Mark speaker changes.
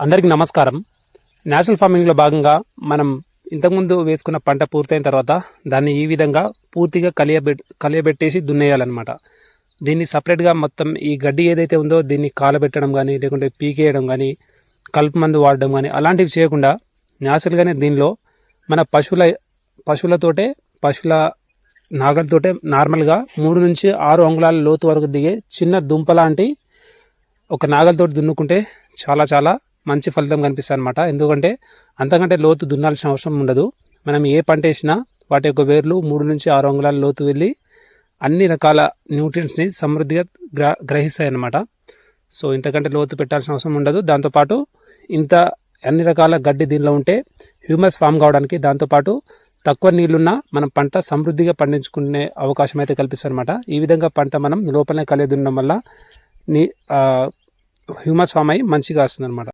Speaker 1: అందరికీ నమస్కారం. నేచురల్ ఫార్మింగ్లో భాగంగా మనం ఇంతకుముందు వేసుకున్న పంట పూర్తయిన తర్వాత దాన్ని ఈ విధంగా పూర్తిగా కలియబెట్టేసి దున్నేయాలన్నమాట. దీన్ని సపరేట్గా మొత్తం ఈ గడ్డి ఏదైతే ఉందో దీన్ని కాలబెట్టడం కానీ, లేకుంటే పీకేయడం కానీ, కలుపు మందు వాడడం కానీ అలాంటివి చేయకుండా నేచురల్గానే దీనిలో మన పశువుల నాగలతోటే నార్మల్గా 3 నుంచి 6 అంగుళాల లోతు వరకు దిగే చిన్న దుంప లాంటి ఒక నాగలతోటి దున్నుకుంటే చాలా మంచి ఫలితం కనిపిస్తుంది అనమాట. ఎందుకంటే అంతకంటే లోతు దున్నాల్సిన అవసరం ఉండదు. మనం ఏ పంట వేసినా వాటి యొక్క వేర్లు 3 నుంచి 6 అంగుళాల లోతు వెళ్ళి అన్ని రకాల న్యూట్రియంట్స్ని సమృద్ధిగా గ్రహిస్తాయి అన్నమాట. సో ఇంతకంటే లోతు పెట్టాల్సిన అవసరం ఉండదు. దాంతోపాటు అన్ని రకాల గడ్డి దీనిలో ఉంటే హ్యూమస్ ఫామ్ కావడానికి, దాంతోపాటు తక్కువ నీళ్లున్నా మనం పంట సమృద్ధిగా పండించుకునే అవకాశం అయితే కల్పిస్తుంది అనమాట. ఈ విధంగా పంట మనం లోపలనే కలిగి దున్నడం వల్ల హ్యూమస్ ఫామ్ అయ్యి మంచిగా వస్తుంది అనమాట.